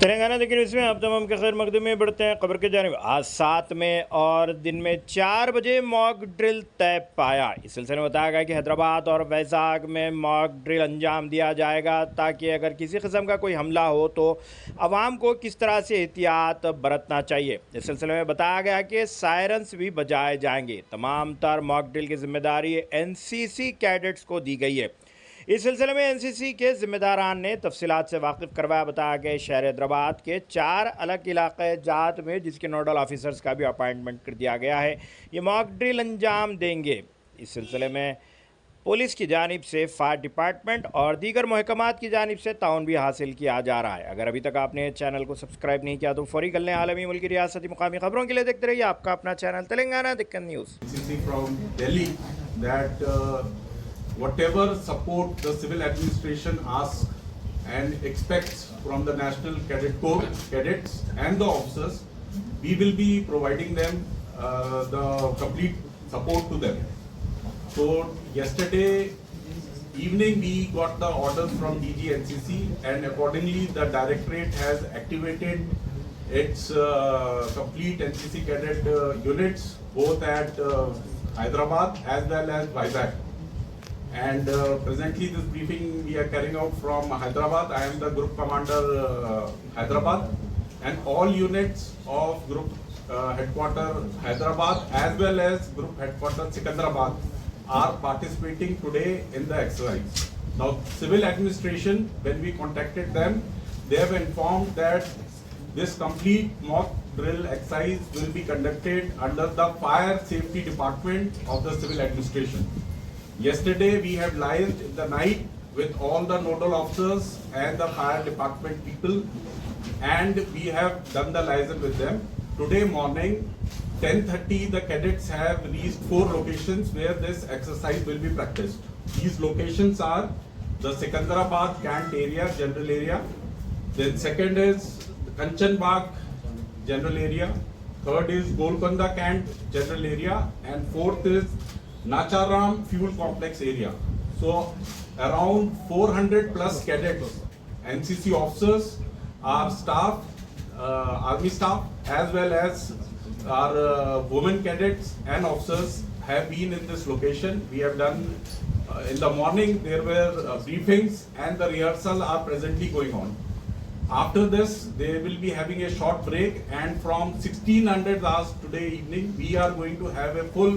तेलंगाना देखिए न्यूज़ में आप तमाम के खैर मकदम में बढ़ते हैं खबर के जानिब। आज 7 में और दिन में 4 बजे मॉक ड्रिल तय पाया। इस सिलसिले में बताया गया कि हैदराबाद और वैजाग में मॉक ड्रिल अंजाम दिया जाएगा ताकि अगर किसी किस्म का कोई हमला हो तो आवाम को किस तरह से एहतियात बरतना चाहिए। इस सिलसिले में बताया गया कि सायरन्स भी बजाए जाएंगे। तमाम तर मॉक ड्रिल की जिम्मेदारी NCC कैडेट्स को दी गई है। इस सिलसिले में NCC के जिम्मेदारान ने तफसीलात से वाकिफ करवाया। बताया गया शहर हैदराबाद के 4 अलग इलाके जात में जिसके नोडल ऑफिसर्स का भी अपॉइंटमेंट कर दिया गया है। ये मॉक ड्रिल अंजाम देंगे। इस सिलसिले में पुलिस की जानिब से फायर डिपार्टमेंट और दीगर महकमात की जानिब से ताउन भी हासिल किया जा रहा है। अगर अभी तक आपने चैनल को सब्सक्राइब नहीं किया तो फौरी कर लें। आलमी मुल्की रियासती मुकामी खबरों के लिए देखते रहिए आपका अपना चैनल तेलंगाना दिक्कत news. Whatever support the civil administration asks and expects from the National Cadet Corps, cadets and the officers, we will be providing them the complete support to them. So yesterday evening we got the orders from DG NCC and accordingly the directorate has activated its complete NCC cadet units both at Hyderabad as well as Vizag. And presently this briefing we are carrying out from Hyderabad. I am the group commander Hyderabad, and all units of group headquarter Hyderabad as well as group headquarter Secunderabad are participating today in the exercise. Now civil administration, when we contacted them, they have informed that this complete mock drill exercise will be conducted under the fire safety department of the civil administration. Yesterday we have liaised in the night with all the nodal officers and the fire department people, and we have done the liaison with them. Today morning 10:30 the cadets have reached 4 locations where this exercise will be practiced. These locations are the Secunderabad Cant area, general area. Then second is Kanchanbag general area. Third is Golconda Cant general area, and fourth is Nacharam Fuel Complex area. So around 400 plus cadets, NCC officers, our staff, army staff, as well as our women cadets and officers have been in this location. We have done in the morning there were briefings and the rehearsal are presently going on. After this they will be having a short break, and from 1600 hours today evening we are going to have a full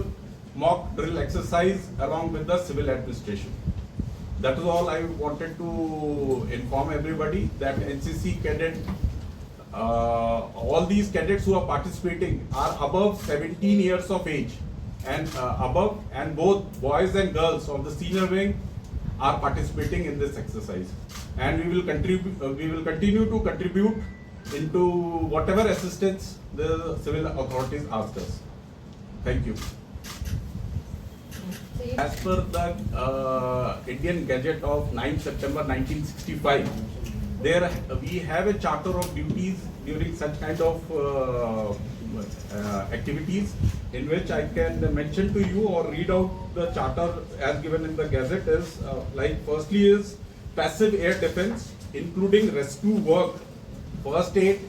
mock drill exercise along with the civil administration. That is all I wanted to inform everybody, that NCC cadet, all these cadets who are participating are above 17 years of age and above, and both boys and girls of the senior wing are participating in this exercise. And we will continue to contribute into whatever assistance the civil authorities ask us. Thank you. As per the Indian Gazette of 9 September 1965, there we have a charter of duties during such kind of activities, in which I can mention to you or read out the charter as given in the Gazette is like firstly is passive air defense, including rescue work, first aid,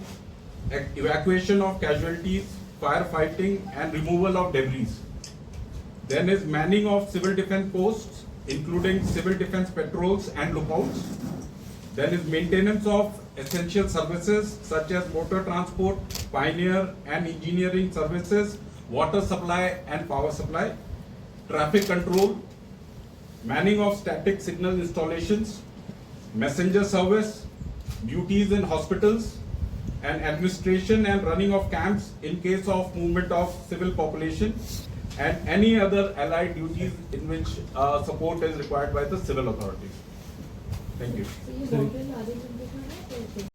evacuation of casualties, firefighting and removal of debris. Then is manning of civil defense posts, including civil defense patrols and lookouts. Then is maintenance of essential services such as motor transport, pioneer and engineering services, water supply and power supply, traffic control, manning of static signal installations, messenger service, duties in hospitals, and administration and running of camps in case of movement of civil population, and any other allied duties in which support is required by the civil authorities. Thank you.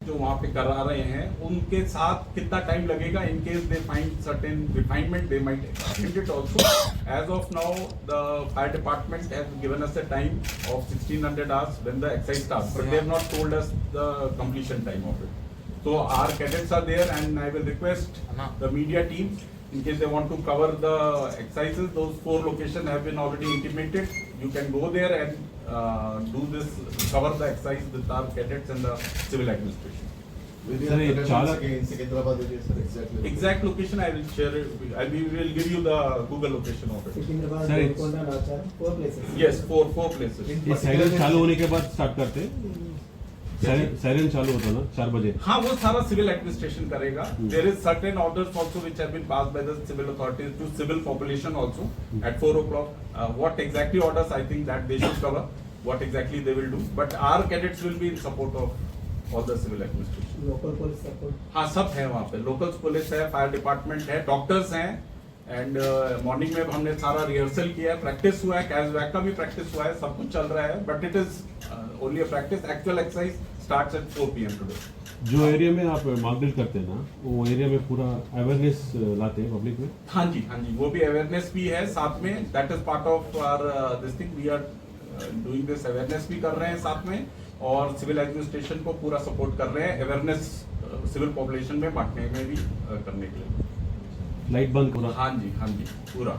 जो वहाँ पे करा रहे हैं उनके साथ कितना time लगेगा, in case they find certain refinement they might extend it also. As of now the fire department has given us a time of 1600 hours when the exercise starts, but they have not told us the completion time of it. So our cadets are there, and I will request the media team, in case they want to cover the exercises, those 4 locations have been already intimated. You can go there and do this, cover the exercise with our cadets and the civil administration. Sir, ये चालक Secunderabad area sir exactly Exact location I will share it. We will give you the Google location of it. Secunderabad Sir, Golconda नाचार 4 places. Yes, four places. ये siren चालू होने के बाद start करते siren चालू होता ना 4 बजे हाँ वो सारा सिविल एडमिनिस्ट्रेशन करेगा. There is certain orders also which have been passed by the civil authorities to civil population also at 4 o'clock. What exactly orders I think that they should cover. What exactly they will do. But our cadets will be in support of all the civil administration. Local police support. हाँ सब है वहाँ पे. Local police है, fire department है, doctors हैं. And morning में हमने सारा रिहर्सल किया है, प्रैक्टिस हुआ है, कैशबैक का भी प्रैक्टिस हुआ है, सब कुछ चल रहा है. But it is only a practice. Actual exercise starts at 4 PM today. जो एरिया में आप मॉक ड्रिल करते हैं ना वो एरिया में पूरा अवेयरनेस लाते हैं पब्लिक में. हाँ जी, वो भी अवेयरनेस भी है साथ में. That is part of our this thing. We are doing this awareness भी कर रहे हैं साथ में, और सिविल एडमिनिस्ट्रेशन को पूरा सपोर्ट कर रहे हैं अवेयरनेस सिविल पॉपुलेशन में बांटने में भी करने के लिए. लाइट बंद पूरा. हाँ जी, पूरा.